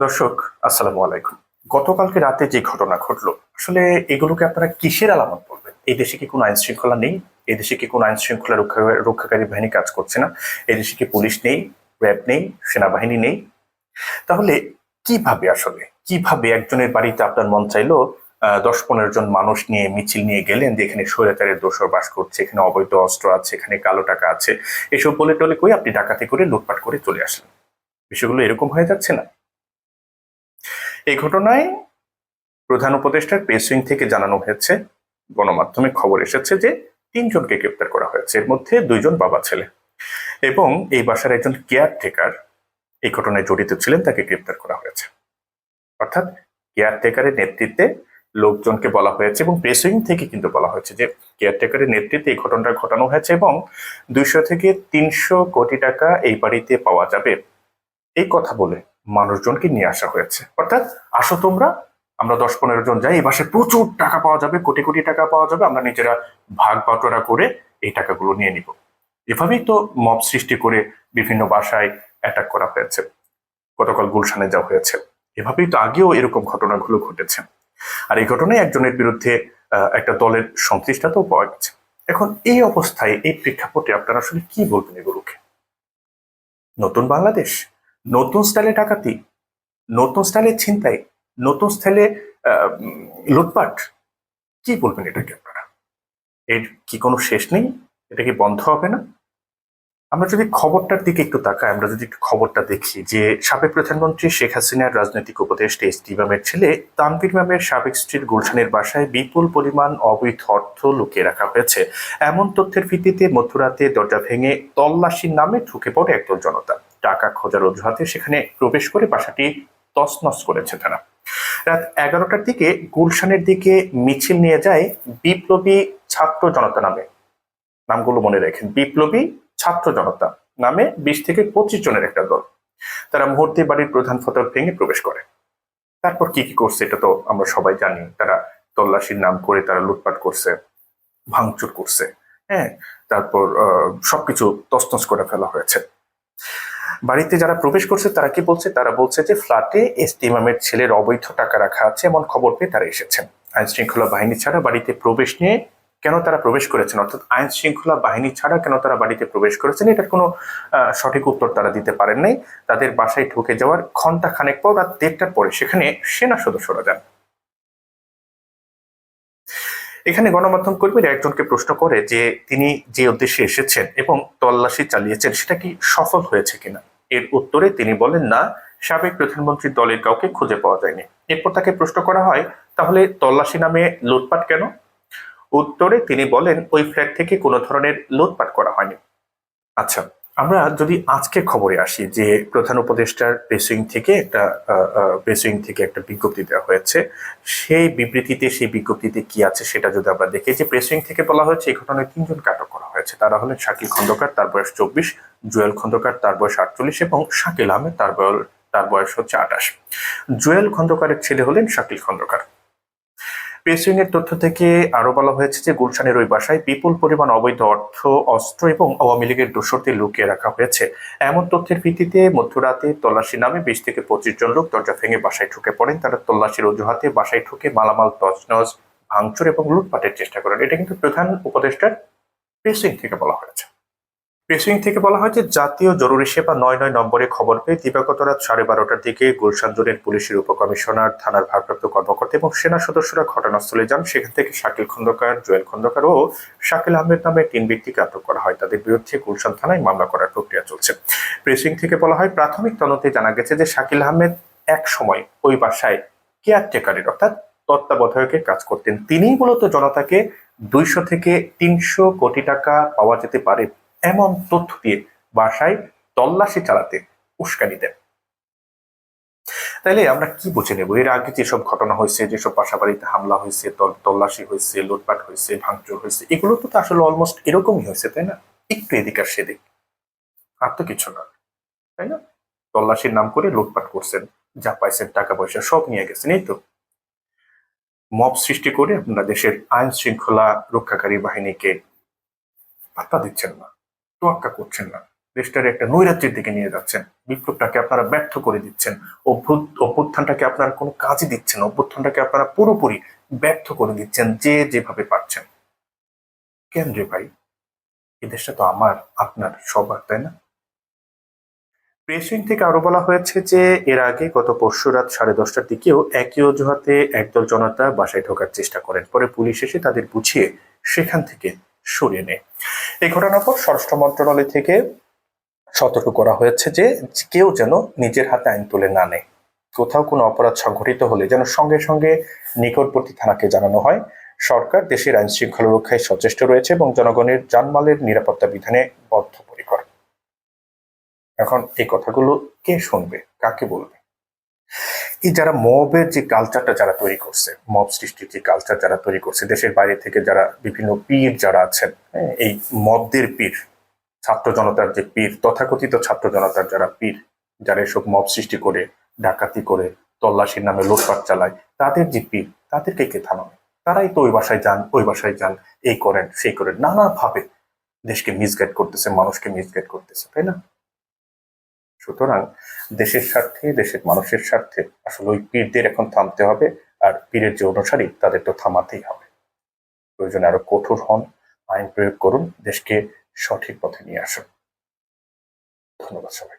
দর্শক, আসসালামু আলাইকুম। গতকালকে রাতে যে ঘটনা ঘটলো, আসলে এগুলোকে আপনারা কিসের আলামত বলবেন? এই দেশে কি কোনো আইন শৃঙ্খলা নেই? এই দেশে কি কোনো আইন শৃঙ্খলা রক্ষাকারী বাহিনী কাজ করছে না? এই দেশে কি পুলিশ নেই, র্যাব নেই, সেনাবাহিনী নেই? তাহলে কিভাবে একজনের বাড়িতে আপনার মন চাইলো 10-15 জন মানুষ নিয়ে মিছিল নিয়ে গেলেন যে এখানে স্বৈরাচারের দোসর বাস করছে, এখানে অবৈধ অস্ত্র আছে, এখানে কালো টাকা আছে, এসব বলে টলে কই আপনি ডাকাতি করে লুটপাট করে চলে আসলেন? বিষয়গুলো এরকম হয়ে যাচ্ছে না? এই ঘটনায় প্রধান উপদেষ্টার প্রেস উইং থেকে জানানো হয়েছে, গণমাধ্যমে খবর এসেছে যে 3জনকে গ্রেপ্তার করা হয়েছে, এর মধ্যে 2জন বাবা ছেলে এবং এই বাসার একজন কেয়ারটেকার এই ঘটনায় জড়িত ছিলেন, তাকে গ্রেপ্তার করা হয়েছে। অর্থাৎ কেয়ারটেকারের নেতৃত্বে লোকজনকে বলা হয়েছে এবং প্রেস উইং থেকে কিন্তু বলা হয়েছে যে কেয়ারটেকারের নেতৃত্বে এই ঘটনাটা ঘটানো হয়েছে এবং 200 থেকে 300 কোটি টাকা এই বাড়িতে পাওয়া যাবে, এই কথা বলে মানুষজনকে নিয়ে আসা হয়েছে। অর্থাৎ আসো তোমরা, আমরা 10-15 জন যাই, এই বাসায় প্রচুর টাকা পাওয়া যাবে, কোটি কোটি টাকা পাওয়া যাবে, আমরা নিজেরা ভাগ বাটোয়ারা করে এই টাকাগুলো নিয়ে নিব। এভাবেই তো মব সৃষ্টি করে বিভিন্ন বাসায় অ্যাটাক করা হয়েছে, গতকাল গুলশানে যাওয়া হয়েছে। এভাবেই তো আগেও এরকম ঘটনাগুলো ঘটেছে। আর এই ঘটনায় একজনের বিরুদ্ধে একটা দলের সংশ্লিষ্টতাও পাওয়া গেছে। এখন এই অবস্থায়, এই প্রেক্ষাপটে আপনারা আসলে কি বলবেন এগুলোকে? নতুন বাংলাদেশ, নতুন স্টাইলে ডাকাতি, নতুন স্টাইলে ছিনতাই, নতুন স্টাইলে লুটপাট, কি বলবেন এটাকে আপনারা? এর কি কোনো শেষ নেই? এটা কি বন্ধ হবে না? আমরা যদি খবরটার দিকে একটু তাকাই, আমরা যদি একটু খবরটা দেখি যে সাবেক প্রধানমন্ত্রী শেখ হাসিনার রাজনৈতিক উপদেষ্টা এসটি ইমামের ছেলে তানভীর ইমামের সাবেক স্ত্রীর গুলশানের বাসায় বিপুল পরিমাণ অবৈধ অর্থ লুকিয়ে রাখা হয়েছে, এমন তথ্যের ভিত্তিতে মধ্যরাতে দরজা ভেঙে তল্লাশির নামে ঢুকে পড়ে একদল জনতা। টাকা খোঁজার অজুহাতে সেখানে প্রবেশ করে বাসাটি তছনছ করেছে তারা। রাত 11টার দিকে গুলশানের দিকে মিছিল নিয়ে যায় বিপ্লবী ছাত্র জনতা নামে, নামগুলো মনে রাখেন, বিপ্লবী ছাত্র জনতা নামে 20 থেকে 25 জনের একটা দল। তারা মুহূর্তে বাড়ির প্রধান ফটক ভেঙে প্রবেশ করে। তারপর কি কি করছে এটা তো আমরা সবাই জানি। তারা তল্লাশির নাম করে তারা লুটপাট করছে, ভাঙচুর করছে, হ্যাঁ, তারপর সবকিছু তছনছ করে ফেলা হয়েছে। বাড়িতে যারা প্রবেশ করছে তারা কি বলছে? তারা বলছে যে ফ্ল্যাটে এসটি ইমামের ছেলের অবৈধ টাকা রাখা আছে, এমন খবর পেয়ে তারা এসেছেন। আইন শৃঙ্খলা বাহিনী ছাড়া বাড়িতে প্রবেশ নিয়ে কেন তারা প্রবেশ করেছেন, অর্থাৎ আইন শৃঙ্খলা বাহিনী ছাড়া কেন তারা বাড়িতে প্রবেশ করেছেন, এটার কোনো সঠিক উত্তর তারা দিতে পারেন নাই। তাদের বাসায় ঢুকে যাওয়ার ঘন্টা খানেক পর, রাত 1:30টার পরে সেখানে সেনা সদস্যরা যান। এখানে গণমাধ্যম কর্মীরা একজনকে প্রশ্ন করে যে তিনি যে উদ্দেশ্যে এসেছেন এবং তল্লাশি চালিয়েছেন সেটা কি সফল হয়েছে কিনা। এর উত্তরে তিনি বলেন, না, সাবেক প্রধানমন্ত্রীর দলের কাউকে খুঁজে পাওয়া যায়নি। এরপর তাকে প্রশ্ন করা হয়, তাহলে তল্লাশি নামে লুটপাট কেন? উত্তরে তিনি বলেন, ওই ফ্ল্যাট থেকে কোনো ধরনের লুটপাট করা হয়নি। আচ্ছা, আমরা যদি আজকে খবরে আসি যে প্রধান উপদেষ্টার প্রেস উইং থেকে একটা বিজ্ঞপ্তি দেওয়া হয়েছে, সেই বিজ্ঞপ্তিতে কি আছে সেটা যদি আমরা দেখি, যে প্রেস উইং থেকে বলা হয়েছে এই ঘটনায় 3জনকে আটক করা হয়েছে। তারা হলেন শাকিল খন্দকার, তার বয়স 24, জুয়েল খন্দকার, তার বয়স 48 এবং শাকিল আহমেদ, তার বয়স হচ্ছে 28। জুয়েল খন্দকারের ছেলে হলেন শাকিল খন্দকার। প্রেস উইং এর তথ্য থেকে আরো বলা হয়েছে যে গুলশানের ওই বাসায় বিপুল পরিমাণ অবৈধ অর্থ, অস্ত্র এবং আওয়ামী লীগের দোসরদের লুকিয়ে রাখা হয়েছে, এমন তথ্যের ভিত্তিতে মধ্যরাতে তল্লাশি নামে 20 থেকে 25 জন লোক দরজা ভেঙে বাসায় ঢুকে পড়েন। তারা তল্লাশির অজুহাতে বাসায় ঢুকে মালামাল তছনছ, ভাঙচুর এবং লুটপাটের চেষ্টা করেন। এটা কিন্তু প্রধান উপদেষ্টার প্রেস উইং থেকে বলা হয়েছে। প্রেস উইং থেকে বলা হয় যে জাতীয় জরুরি সেবা 99 নম্বরে খবর পেয়ে দিবাগত রাত 12:30টার দিকে গুলশান জোনের পুলিশের উপকমিশনার, থানার ভারপ্রাপ্ত কর্মকর্তা এবং সেনা সদস্যরা ঘটনাস্থলে যান। সেখান থেকে শাকিল খন্দকার, জুয়েল খন্দকার ও শাকিল আহমেদ নামে 3 ব্যক্তিকে আটক করা হয়। তাদের বিরুদ্ধে গুলশান থানায় মামলা করার প্রক্রিয়া চলছে। প্রেস উইং থেকে বলা হয়, প্রাথমিক তদন্তে জানা গেছে যে শাকিল আহমেদ এক সময় ওই বাসায় কেয়ারটেকারের অর্থাৎ তত্ত্বাবধায়কের কাজ করতেন। তিনিই মূলত জনতাকে 200 থেকে 300 কোটি টাকা পাওয়া যেতে পারে এমন তথ্য দিয়ে বাসায় তল্লাশি চালাতে উস্কানি দেন। তাইলে আমরা কি বুঝে নেব? এর আগে যেসব ঘটনা হয়েছে, যেসব বাসা বাড়িতে হামলা হয়েছে, তল্লাশি হয়েছে, লুটপাট হয়েছে, ভাঙচুর হয়েছে, এগুলো তো আসলে অলমোস্ট এরকমই হয়েছে, তাই না? একটু এদিক আর সেদিক, আর তো কিছু না, তাই না? তল্লাশির নাম করে লুটপাট করছেন, যা পাইছেন টাকা পয়সা সব নিয়ে গেছেন, এই তো। মব সৃষ্টি করে আপনারা দেশের আইন শৃঙ্খলা রক্ষাকারী বাহিনীকে পাত্তা দিচ্ছেন না, তোয়াক্কা করছেন না। দেশটার একটা নৈরাজ্যের দিকে নিয়ে যাচ্ছেন। বিপ্লবটাকে আপনারা ব্যর্থ করে দিচ্ছেন। অভ্যুত্থানটাকে আপনারা কোনো কাজে দিচ্ছেন, অভ্যুত্থানটাকে আপনারা পুরোপুরি ব্যর্থ করে দিচ্ছেন যে যেভাবে পারছেন। কেন রে ভাই? এই দেশটা তো আমার, আপনার, সবার, তাই না? প্রেস উইং থেকে আরো বলা হয়েছে যে এর আগে গত পরশু রাত 10:30টার দিকেও একই অজুহাতে একদল জনতা বাসায় ঢোকার চেষ্টা করেন, পরে পুলিশ এসে তাদের বুঝিয়ে সেখান থেকে সরিয়ে নেয়। এই ঘটনার পর স্বরাষ্ট্র মন্ত্রণালয় থেকে সতর্ক করা হয়েছে যে কেউ যেন নিজের হাতে আইন তুলে না নেয়। কোথাও কোনো অপরাধ সংঘটিত হলে যেন সঙ্গে সঙ্গে নিকটবর্তী থানাকে জানানো হয়। সরকার দেশের আইন শৃঙ্খলা রক্ষায় সচেষ্ট রয়েছে এবং জনগণের জানমালের নিরাপত্তা বিধানে বদ্ধপরিকর। এখন এই কথাগুলো কে শুনবে, কাকে বলবে? এই যারা মবের যে কালচারটা যারা তৈরি করছে, মব সৃষ্টির যে কালচার যারা তৈরি করছে, দেশের বাইরে থেকে যারা বিভিন্ন পীর যারা আছেন, এই মবদের পীর, ছাত্র জনতার যে পীর, তথাকথিত ছাত্র জনতার যারা পীর, যারা এসব মব সৃষ্টি করে, ডাকাতি করে, তল্লাশির নামে লুটপাট চালায়, তাদের যে পীর, তাদেরকে কে থামাবে? তারাই তো ওই বাসায় যান, ওই বাসায় যান, এই করেন, সেই করেন, নানাভাবে দেশকে মিসগাইড করতেছে, মানুষকে মিসগাইড করতেছে, তাই না? সুতরাং দেশের স্বার্থে, দেশের মানুষের স্বার্থে আসলে ওই পীরদের এখন থামতে হবে। আর পীরের যে অনুসারী, তাদের তো থামাতেই হবে। প্রয়োজনে আরো কঠোর হন, আইন প্রয়োগ করুন, দেশকে সঠিক পথে নিয়ে আসুন। ধন্যবাদ সবাই।